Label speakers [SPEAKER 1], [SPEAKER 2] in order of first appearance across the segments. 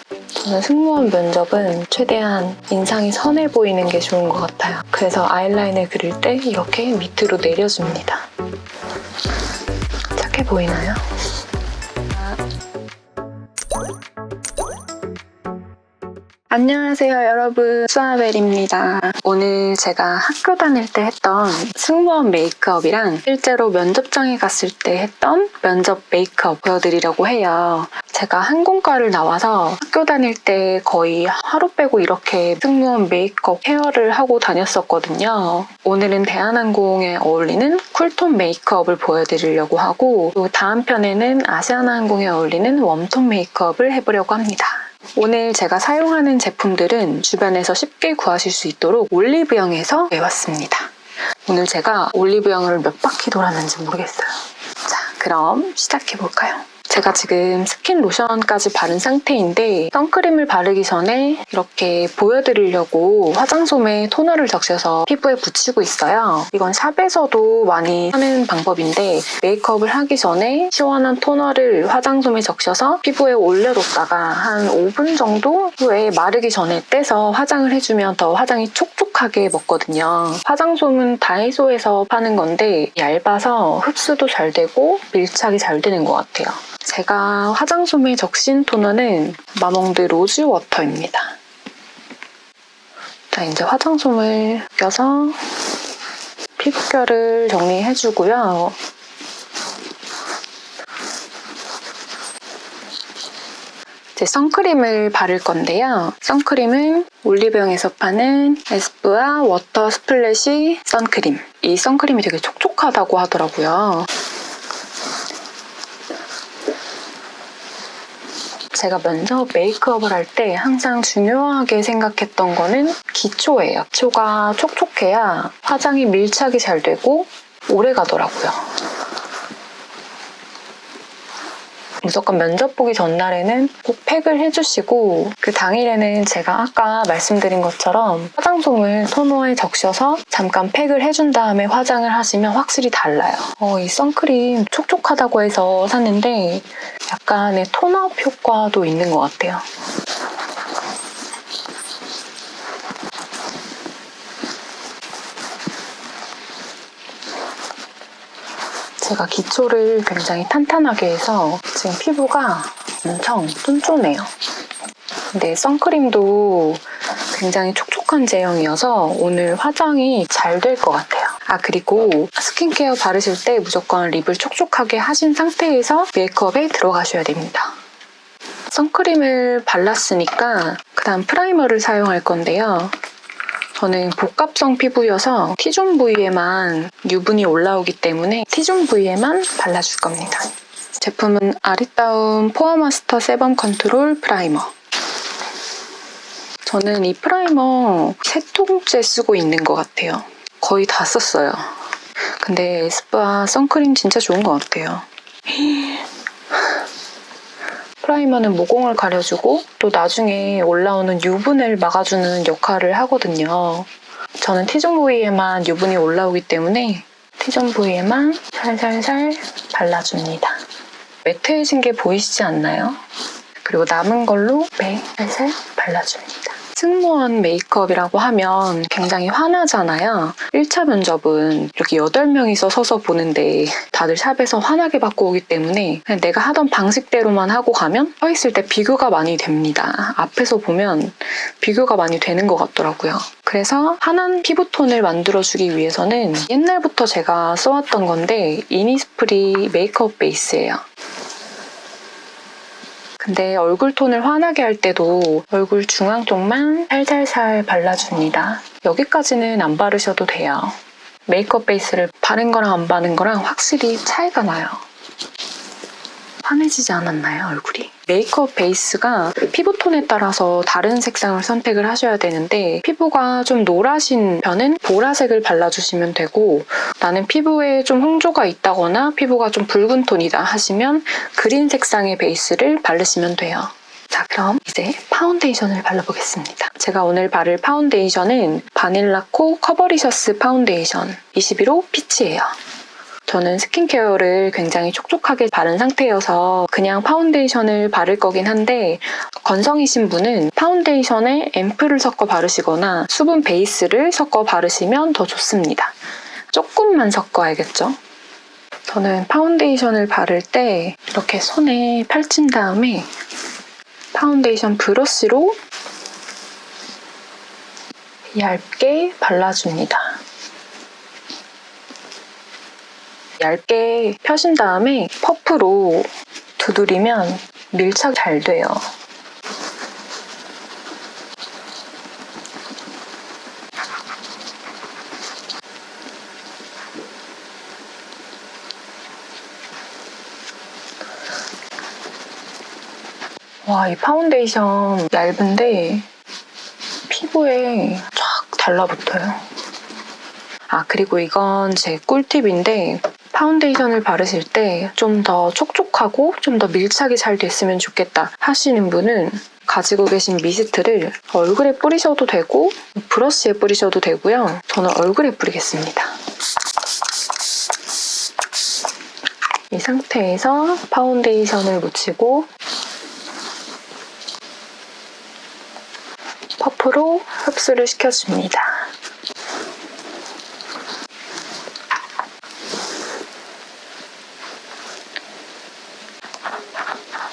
[SPEAKER 1] 저는 승무원 면접은 최대한 인상이 선해 보이는 게 좋은 것 같아요. 그래서 아이라인을 그릴 때 이렇게 밑으로 내려줍니다. 착해 보이나요? 안녕하세요 여러분, 수아벨입니다. 오늘 제가 학교 다닐 때 했던 승무원 메이크업이랑 실제로 면접장에 갔을 때 했던 면접 메이크업 보여드리려고 해요. 제가 항공과를 나와서 학교 다닐 때 거의 하루 빼고 이렇게 승무원 메이크업 헤어를 하고 다녔었거든요. 오늘은 대한항공에 어울리는 쿨톤 메이크업을 보여드리려고 하고, 또 다음 편에는 아시아나항공에 어울리는 웜톤 메이크업을 해보려고 합니다. 오늘 제가 사용하는 제품들은 주변에서 쉽게 구하실 수 있도록 올리브영에서 해왔습니다. 오늘 제가 올리브영을 몇 바퀴 돌았는지 모르겠어요. 자, 그럼 시작해볼까요? 제가 지금 스킨 로션까지 바른 상태인데 선크림을 바르기 전에 이렇게 보여드리려고 화장솜에 토너를 적셔서 피부에 붙이고 있어요. 이건 샵에서도 많이 하는 방법인데, 메이크업을 하기 전에 시원한 토너를 화장솜에 적셔서 피부에 올려뒀다가 한 5분 정도 후에 마르기 전에 떼서 화장을 해주면 더 화장이 촉촉하게 먹거든요. 화장솜은 다이소에서 파는 건데 얇아서 흡수도 잘 되고 밀착이 잘 되는 것 같아요. 제가 화장솜에 적신 토너는 마몽드 로즈 워터입니다. 자, 이제 화장솜을 껴서 피부결을 정리해주고요. 이제 선크림을 바를 건데요. 선크림은 올리브영에서 파는 에스쁘아 워터 스플래시 선크림. 이 선크림이 되게 촉촉하다고 하더라고요. 제가 면접 메이크업을 할 때 항상 중요하게 생각했던 거는 기초예요. 기초가 촉촉해야 화장이 밀착이 잘 되고 오래 가더라고요. 무조건 면접 보기 전날에는 꼭 팩을 해주시고, 그 당일에는 제가 아까 말씀드린 것처럼 화장솜을 토너에 적셔서 잠깐 팩을 해준 다음에 화장을 하시면 확실히 달라요. 이 선크림 촉촉하다고 해서 샀는데 약간의 톤업 효과도 있는 것 같아요. 제가 기초를 굉장히 탄탄하게 해서 지금 피부가 엄청 쫀쫀해요. 근데 선크림도 굉장히 촉촉한 제형이어서 오늘 화장이 잘 될 것 같아요. 그리고 스킨케어 바르실 때 무조건 립을 촉촉하게 하신 상태에서 메이크업에 들어가셔야 됩니다. 선크림을 발랐으니까 그다음 프라이머를 사용할 건데요. 저는 복합성 피부여서 T존 부위에만 유분이 올라오기 때문에 T존 부위에만 발라줄 겁니다. 제품은 아리따움 포어마스터 세범 컨트롤 프라이머. 저는 이 프라이머 3통째 쓰고 있는 것 같아요. 거의 다 썼어요. 근데 에스쁘아 선크림 진짜 좋은 것 같아요. 프라이머는 모공을 가려주고 또 나중에 올라오는 유분을 막아주는 역할을 하거든요. 저는 T존 부위에만 유분이 올라오기 때문에 T존 부위에만 살살살 발라줍니다. 매트해진 게 보이시지 않나요? 그리고 남은 걸로 살살 발라줍니다. 승무원 메이크업이라고 하면 굉장히 화나잖아요. 1차 면접은 이렇게 8명이서 서서 보는데 다들 샵에서 환하게 받고 오기 때문에 그냥 내가 하던 방식대로만 하고 가면 서 있을 때 비교가 많이 됩니다. 앞에서 보면 비교가 많이 되는 것 같더라고요. 그래서 환한 피부톤을 만들어주기 위해서는 옛날부터 제가 써왔던 건데 이니스프리 메이크업 베이스예요. 근데 얼굴 톤을 환하게 할 때도 얼굴 중앙 쪽만 살살살 발라줍니다. 여기까지는 안 바르셔도 돼요. 메이크업 베이스를 바른 거랑 안 바른 거랑 확실히 차이가 나요. 환해지지 않았나요, 얼굴이? 메이크업 베이스가 피부톤에 따라서 다른 색상을 선택을 하셔야 되는데, 피부가 좀 노라신 편은 보라색을 발라주시면 되고, 나는 피부에 좀 홍조가 있다거나 피부가 좀 붉은 톤이다 하시면 그린 색상의 베이스를 바르시면 돼요. 자, 그럼 이제 파운데이션을 발라보겠습니다. 제가 오늘 바를 파운데이션은 바닐라코 커버리셔스 파운데이션 21호 피치예요. 저는 스킨케어를 굉장히 촉촉하게 바른 상태여서 그냥 파운데이션을 바를 거긴 한데 건성이신 분은 파운데이션에 앰플을 섞어 바르시거나 수분 베이스를 섞어 바르시면 더 좋습니다. 조금만 섞어야겠죠? 저는 파운데이션을 바를 때 이렇게 손에 펼친 다음에 파운데이션 브러쉬로 얇게 발라줍니다. 얇게 펴신 다음에 퍼프로 두드리면 밀착 잘 돼요. 와, 이 파운데이션 얇은데 피부에 쫙 달라붙어요. 그리고 이건 제 꿀팁인데 파운데이션을 바르실 때 좀 더 촉촉하고 좀 더 밀착이 잘 됐으면 좋겠다 하시는 분은 가지고 계신 미스트를 얼굴에 뿌리셔도 되고 브러쉬에 뿌리셔도 되고요. 저는 얼굴에 뿌리겠습니다. 이 상태에서 파운데이션을 묻히고 퍼프로 흡수를 시켜줍니다.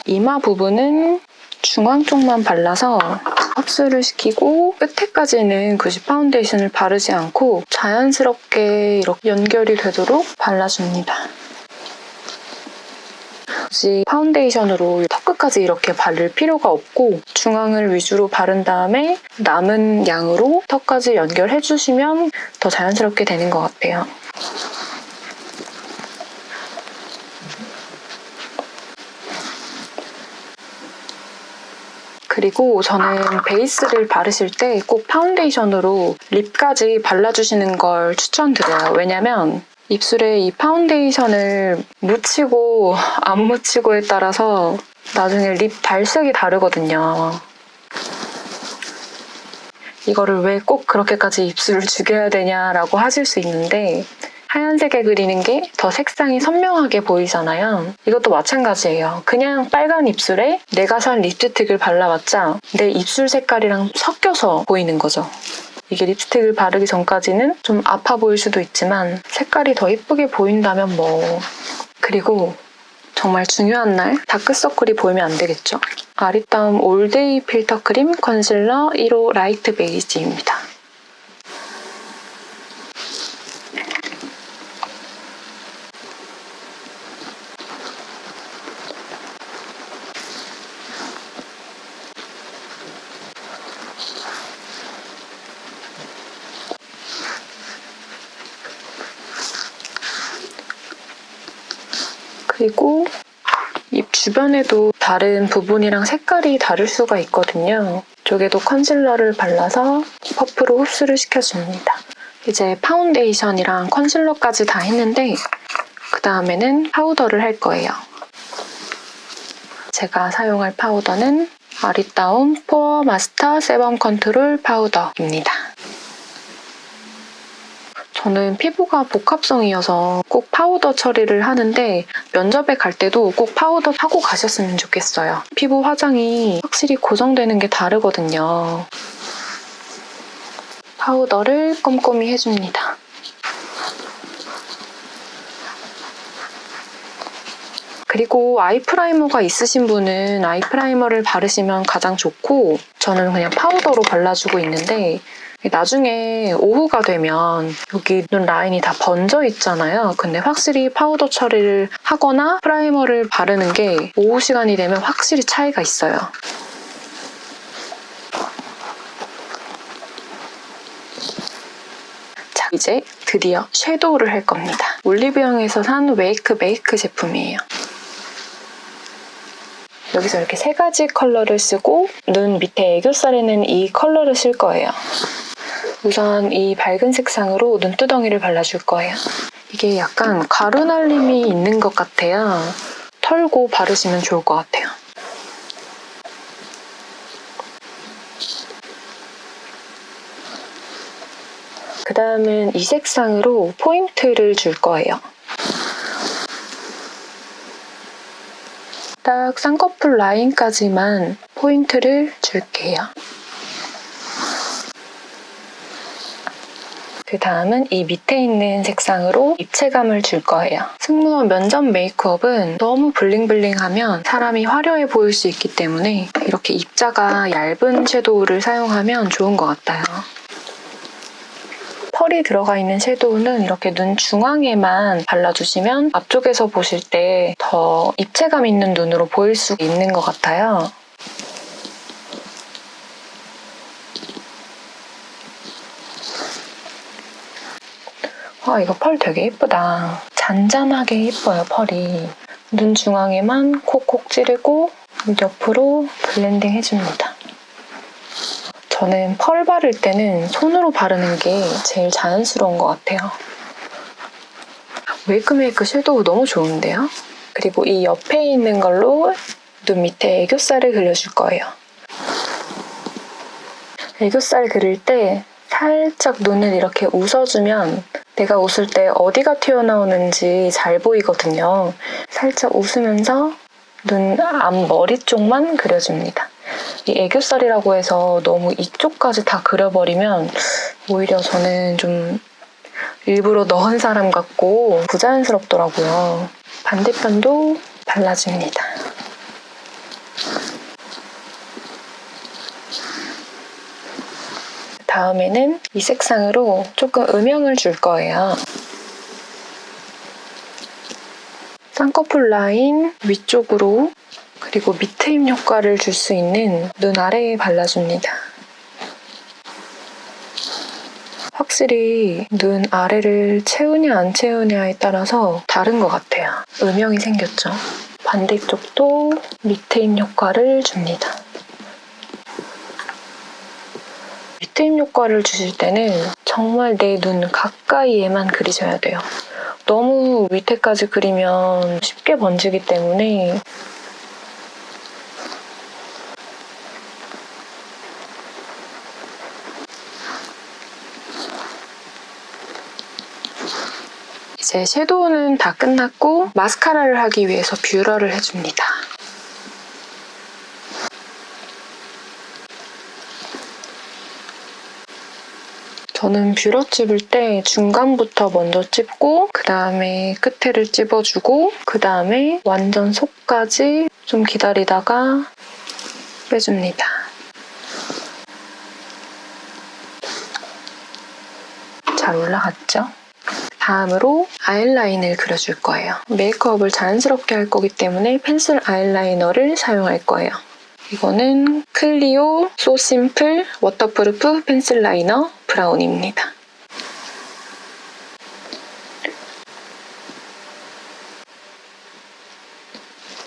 [SPEAKER 1] 이마 부분은 중앙 쪽만 발라서 흡수를 시키고 끝에까지는 굳이 파운데이션을 바르지 않고 자연스럽게 이렇게 연결이 되도록 발라줍니다. 굳이 파운데이션으로 턱 끝까지 이렇게 바를 필요가 없고 중앙을 위주로 바른 다음에 남은 양으로 턱까지 연결해주시면 더 자연스럽게 되는 것 같아요. 그리고 저는 베이스를 바르실 때 꼭 파운데이션으로 립까지 발라주시는 걸 추천드려요. 왜냐면 입술에 이 파운데이션을 묻히고 안 묻히고에 따라서 나중에 립 발색이 다르거든요. 이거를 왜 꼭 그렇게까지 입술을 죽여야 되냐라고 하실 수 있는데 하얀색에 그리는 게 더 색상이 선명하게 보이잖아요. 이것도 마찬가지예요. 그냥 빨간 입술에 내가 산 립스틱을 발라봤자 내 입술 색깔이랑 섞여서 보이는 거죠. 이게 립스틱을 바르기 전까지는 좀 아파 보일 수도 있지만 색깔이 더 예쁘게 보인다면 뭐. 그리고 정말 중요한 날 다크서클이 보이면 안 되겠죠. 아리따움 올데이 필터 크림 컨실러 1호 라이트 베이지입니다. 그리고 입 주변에도 다른 부분이랑 색깔이 다를 수가 있거든요. 이쪽에도 컨실러를 발라서 퍼프로 흡수를 시켜줍니다. 이제 파운데이션이랑 컨실러까지 다 했는데 그 다음에는 파우더를 할 거예요. 제가 사용할 파우더는 아리따움 포어 마스터 세범 컨트롤 파우더입니다. 저는 피부가 복합성이어서 꼭 파우더 처리를 하는데 면접에 갈 때도 꼭 파우더 하고 가셨으면 좋겠어요. 피부 화장이 확실히 고정되는 게 다르거든요. 파우더를 꼼꼼히 해줍니다. 그리고 아이 프라이머가 있으신 분은 아이 프라이머를 바르시면 가장 좋고 저는 그냥 파우더로 발라주고 있는데 나중에 오후가 되면 여기 눈 라인이 다 번져 있잖아요. 근데 확실히 파우더 처리를 하거나 프라이머를 바르는 게 오후 시간이 되면 확실히 차이가 있어요. 자, 이제 드디어 섀도우를 할 겁니다. 올리브영에서 산 웨이크 메이크 제품이에요. 여기서 이렇게 3가지 컬러를 쓰고 눈 밑에 애교살에는 이 컬러를 쓸 거예요. 우선 이 밝은 색상으로 눈두덩이를 발라줄 거예요. 이게 약간 가루 날림이 있는 것 같아요. 털고 바르시면 좋을 것 같아요. 그 다음은 이 색상으로 포인트를 줄 거예요. 살짝 쌍꺼풀 라인까지만 포인트를 줄게요. 그 다음은 이 밑에 있는 색상으로 입체감을 줄 거예요. 승무원 면접 메이크업은 너무 블링블링하면 사람이 화려해 보일 수 있기 때문에 이렇게 입자가 얇은 섀도우를 사용하면 좋은 것 같아요. 펄이 들어가 있는 섀도우는 이렇게 눈 중앙에만 발라주시면 앞쪽에서 보실 때 더 입체감 있는 눈으로 보일 수 있는 것 같아요. 이거 펄 되게 예쁘다. 잔잔하게 예뻐요, 펄이. 눈 중앙에만 콕콕 찌르고 옆으로 블렌딩 해줍니다. 저는 펄 바를 때는 손으로 바르는 게 제일 자연스러운 것 같아요. 웨이크메이크 섀도우 너무 좋은데요? 그리고 이 옆에 있는 걸로 눈 밑에 애교살을 그려줄 거예요. 애교살 그릴 때 살짝 눈을 이렇게 웃어주면 내가 웃을 때 어디가 튀어나오는지 잘 보이거든요. 살짝 웃으면서 눈 앞머리 쪽만 그려줍니다. 이 애교살이라고 해서 너무 이쪽까지 다 그려버리면 오히려 저는 좀 일부러 넣은 사람 같고 부자연스럽더라고요. 반대편도 발라줍니다. 다음에는 이 색상으로 조금 음영을 줄 거예요. 쌍꺼풀 라인 위쪽으로 그리고 밑트임 효과를 줄 수 있는 눈 아래에 발라줍니다. 확실히 눈 아래를 채우냐 안 채우냐에 따라서 다른 것 같아요. 음영이 생겼죠. 반대쪽도 밑트임 효과를 줍니다. 밑트임 효과를 주실 때는 정말 내 눈 가까이에만 그리셔야 돼요. 너무 밑에까지 그리면 쉽게 번지기 때문에 이제 섀도우는 다 끝났고 마스카라를 하기 위해서 뷰러를 해줍니다. 저는 뷰러 찝을 때 중간부터 먼저 찝고 그 다음에 끝에를 찝어주고 그 다음에 완전 속까지 좀 기다리다가 빼줍니다. 잘 올라갔죠? 다음으로 아이라인을 그려줄 거예요. 메이크업을 자연스럽게 할 거기 때문에 펜슬 아이라이너를 사용할 거예요. 이거는 클리오 소 심플 워터프루프 펜슬 라이너 브라운입니다.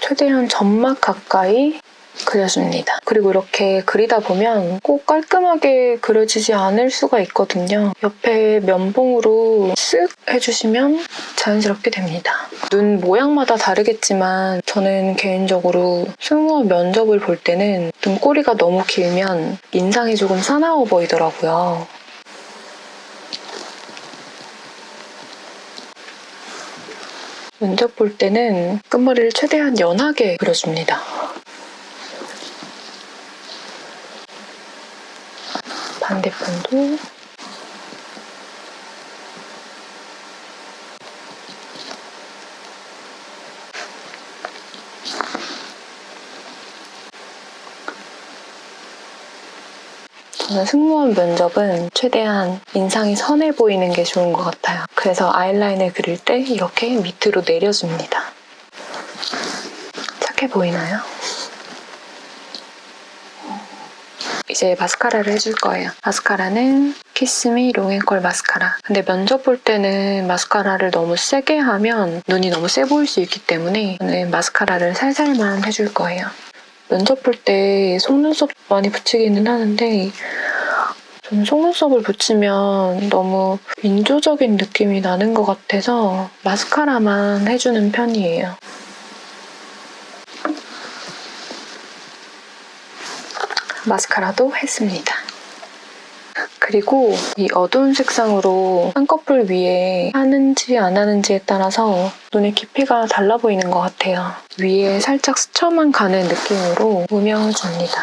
[SPEAKER 1] 최대한 점막 가까이 그려줍니다. 그리고 이렇게 그리다 보면 꼭 깔끔하게 그려지지 않을 수가 있거든요. 옆에 면봉으로 쓱 해주시면 자연스럽게 됩니다. 눈 모양마다 다르겠지만 저는 개인적으로 승무원 면접을 볼 때는 눈꼬리가 너무 길면 인상이 조금 사나워 보이더라고요. 면접 볼 때는 끝머리를 최대한 연하게 그려줍니다. 반대편도 저는 승무원 면접은 최대한 인상이 선해 보이는 게 좋은 것 같아요. 그래서 아이라인을 그릴 때 이렇게 밑으로 내려줍니다. 착해 보이나요? 이제 마스카라를 해줄 거예요. 마스카라는 키스미 롱앤컬 마스카라. 근데 면접 볼 때는 마스카라를 너무 세게 하면 눈이 너무 세 보일 수 있기 때문에 저는 마스카라를 살살만 해줄 거예요. 면접 볼 때 속눈썹 많이 붙이기는 하는데 저는 속눈썹을 붙이면 너무 인조적인 느낌이 나는 것 같아서 마스카라만 해주는 편이에요. 마스카라도 했습니다. 그리고 이 어두운 색상으로 쌍꺼풀 위에 하는지 안 하는지에 따라서 눈의 깊이가 달라 보이는 것 같아요. 위에 살짝 스쳐만 가는 느낌으로 음영을 줍니다.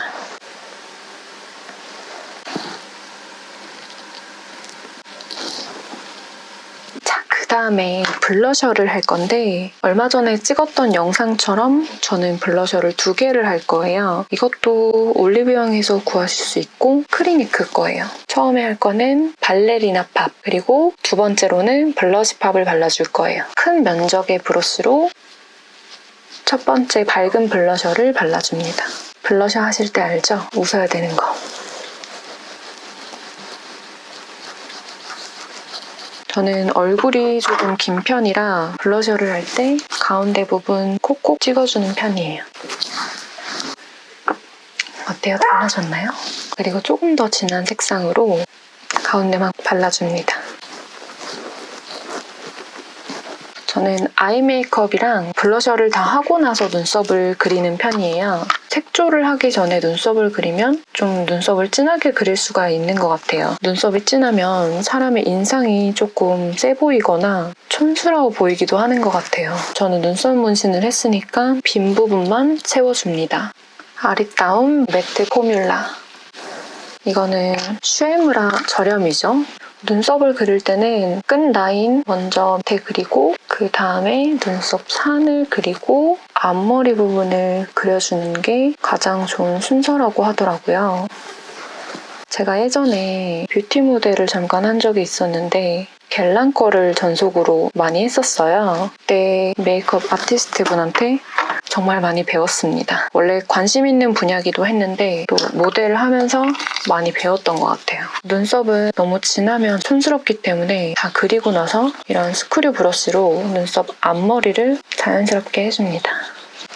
[SPEAKER 1] 그다음에 블러셔를 할 건데 얼마 전에 찍었던 영상처럼 저는 블러셔를 2개를 할 거예요. 이것도 올리브영에서 구하실 수 있고 크리니크 거예요. 처음에 할 거는 발레리나 팝, 그리고 두 번째로는 블러시 팝을 발라줄 거예요. 큰 면적의 브러쉬로 첫 번째 밝은 블러셔를 발라줍니다. 블러셔 하실 때 알죠? 웃어야 되는 거. 저는 얼굴이 조금 긴 편이라 블러셔를 할 때 가운데 부분 콕콕 찍어주는 편이에요. 어때요? 달라졌나요? 그리고 조금 더 진한 색상으로 가운데만 발라줍니다. 저는 아이 메이크업이랑 블러셔를 다 하고 나서 눈썹을 그리는 편이에요. 색조를 하기 전에 눈썹을 그리면 좀 눈썹을 진하게 그릴 수가 있는 것 같아요. 눈썹이 진하면 사람의 인상이 조금 세 보이거나 촌스러워 보이기도 하는 것 같아요. 저는 눈썹 문신을 했으니까 빈 부분만 채워줍니다. 아리따움 매트 포뮬라. 이거는 슈에무라 저렴이죠. 눈썹을 그릴 때는 끝 라인 먼저 밑에 그리고 그 다음에 눈썹 산을 그리고 앞머리 부분을 그려주는 게 가장 좋은 순서라고 하더라고요. 제가 예전에 뷰티 모델을 잠깐 한 적이 있었는데 겔랑 거를 전속으로 많이 했었어요. 그때 메이크업 아티스트 분한테 정말 많이 배웠습니다. 원래 관심 있는 분야기도 했는데 또 모델을 하면서 많이 배웠던 것 같아요. 눈썹은 너무 진하면 촌스럽기 때문에 다 그리고 나서 이런 스크류 브러쉬로 눈썹 앞머리를 자연스럽게 해줍니다.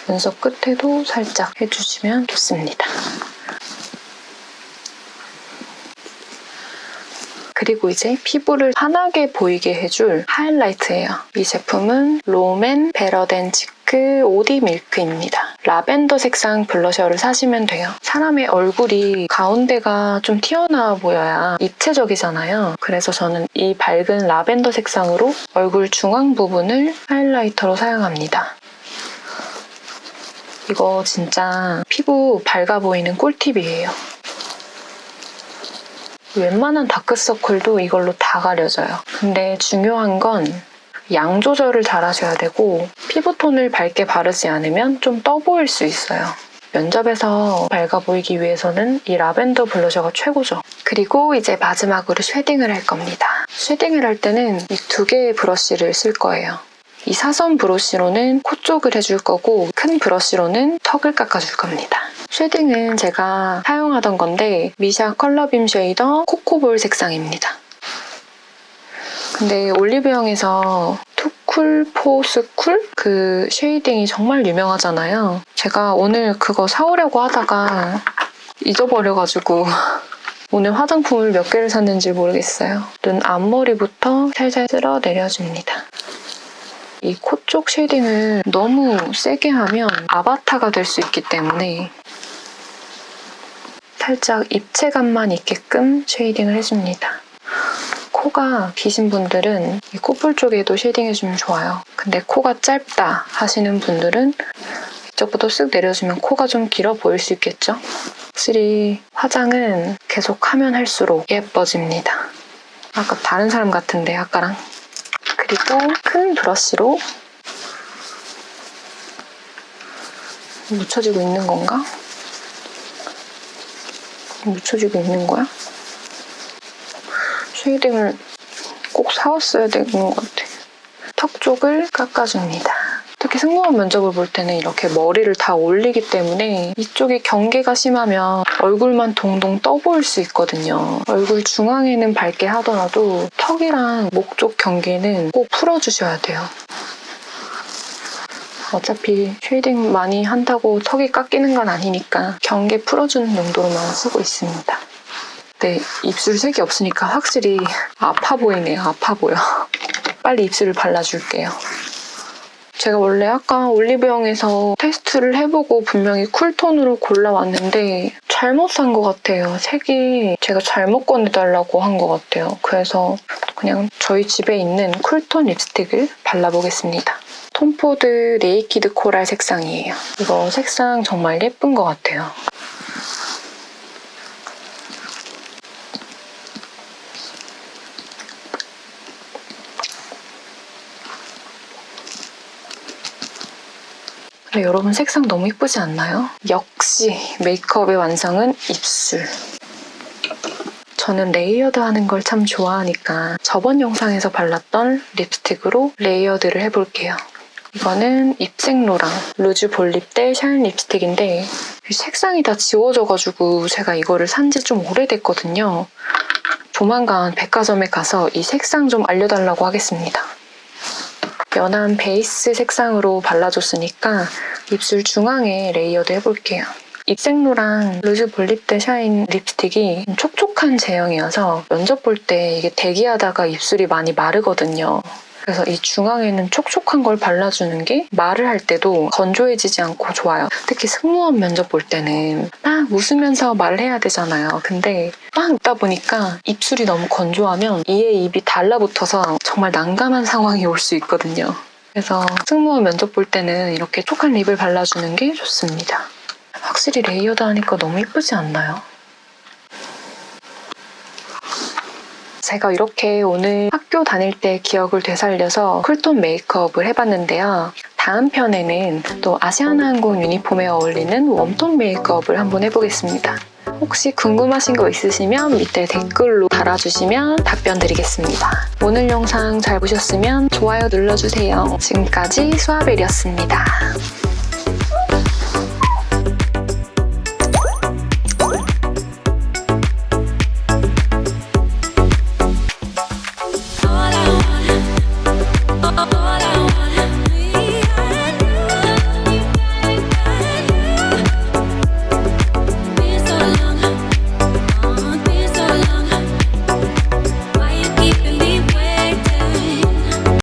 [SPEAKER 1] 눈썹 끝에도 살짝 해주시면 좋습니다. 그리고 이제 피부를 환하게 보이게 해줄 하이라이트예요. 이 제품은 롬앤 베러덴 치크 오디 밀크입니다. 라벤더 색상 블러셔를 사시면 돼요. 사람의 얼굴이 가운데가 좀 튀어나와 보여야 입체적이잖아요. 그래서 저는 이 밝은 라벤더 색상으로 얼굴 중앙 부분을 하이라이터로 사용합니다. 이거 진짜 피부 밝아 보이는 꿀팁이에요. 웬만한 다크서클도 이걸로 다 가려져요. 근데 중요한 건 양 조절을 잘 하셔야 되고 피부톤을 밝게 바르지 않으면 좀 떠 보일 수 있어요. 면접에서 밝아 보이기 위해서는 이 라벤더 블러셔가 최고죠. 그리고 이제 마지막으로 쉐딩을 할 겁니다. 쉐딩을 할 때는 이 2개의 브러쉬를 쓸 거예요. 이 사선 브러쉬로는 코 쪽을 해줄 거고 큰 브러쉬로는 턱을 깎아줄 겁니다. 쉐딩은 제가 사용하던 건데 미샤 컬러빔 쉐이더 코코볼 색상입니다. 근데 올리브영에서 투쿨 포스쿨? 그 쉐이딩이 정말 유명하잖아요. 제가 오늘 그거 사오려고 하다가 잊어버려가지고 오늘 화장품을 몇 개를 샀는지 모르겠어요. 눈 앞머리부터 살살 쓸어 내려줍니다. 이 코 쪽 쉐이딩을 너무 세게 하면 아바타가 될 수 있기 때문에 살짝 입체감만 있게끔 쉐이딩을 해줍니다. 코가 기신 분들은 이 코뿔 쪽에도 쉐이딩해주면 좋아요. 근데 코가 짧다 하시는 분들은 이쪽부터 쓱 내려주면 코가 좀 길어 보일 수 있겠죠? 확실히 화장은 계속 하면 할수록 예뻐집니다. 아까 다른 사람 같은데 아까랑. 그리고 큰 브러쉬로 묻혀지고 있는 건가? 묻혀지고 있는 거야? 쉐이딩을 꼭 사왔어야 되는 것 같아. 턱 쪽을 깎아줍니다. 특히 승무원 면접을 볼 때는 이렇게 머리를 다 올리기 때문에 이쪽이 경계가 심하면 얼굴만 동동 떠 보일 수 있거든요. 얼굴 중앙에는 밝게 하더라도 턱이랑 목 쪽 경계는 꼭 풀어주셔야 돼요. 어차피 쉐이딩 많이 한다고 턱이 깎이는 건 아니니까 경계 풀어주는 용도로만 쓰고 있습니다. 네, 입술 색이 없으니까 확실히 아파 보이네요. 아파 보여. 빨리 입술을 발라줄게요. 제가 원래 아까 올리브영에서 테스트를 해보고 분명히 쿨톤으로 골라왔는데 잘못 산 것 같아요. 색이 제가 잘못 꺼내달라고 한 것 같아요. 그래서 그냥 저희 집에 있는 쿨톤 립스틱을 발라보겠습니다. 톰포드 네이키드 코랄 색상이에요. 이거 색상 정말 예쁜 것 같아요. 근데 여러분 색상 너무 예쁘지 않나요? 역시 메이크업의 완성은 입술. 저는 레이어드 하는 걸 참 좋아하니까 저번 영상에서 발랐던 립스틱으로 레이어드를 해볼게요. 이거는 입생로랑 루즈 볼립 대 샤인 립스틱인데 색상이 다 지워져가지고 제가 이거를 산지 좀 오래됐거든요. 조만간 백화점에 가서 이 색상 좀 알려달라고 하겠습니다. 연한 베이스 색상으로 발라줬으니까 입술 중앙에 레이어드 해볼게요. 입생로랑 루즈 볼립 대 샤인 립스틱이 촉촉한 제형이어서 면접 볼 때 이게 대기하다가 입술이 많이 마르거든요. 그래서 이 중앙에는 촉촉한 걸 발라주는 게 말을 할 때도 건조해지지 않고 좋아요. 특히 승무원 면접 볼 때는 막 웃으면서 말을 해야 되잖아요. 근데 막 웃다 보니까 입술이 너무 건조하면 이에 입이 달라붙어서 정말 난감한 상황이 올 수 있거든요. 그래서 승무원 면접 볼 때는 이렇게 촉촉한 립을 발라주는 게 좋습니다. 확실히 레이어드 하니까 너무 예쁘지 않나요? 제가 이렇게 오늘 학교 다닐 때 기억을 되살려서 쿨톤 메이크업을 해봤는데요. 다음 편에는 또 아시아나항공 유니폼에 어울리는 웜톤 메이크업을 한번 해보겠습니다. 혹시 궁금하신 거 있으시면 밑에 댓글로 달아주시면 답변 드리겠습니다. 오늘 영상 잘 보셨으면 좋아요 눌러주세요. 지금까지 수아벨이었습니다.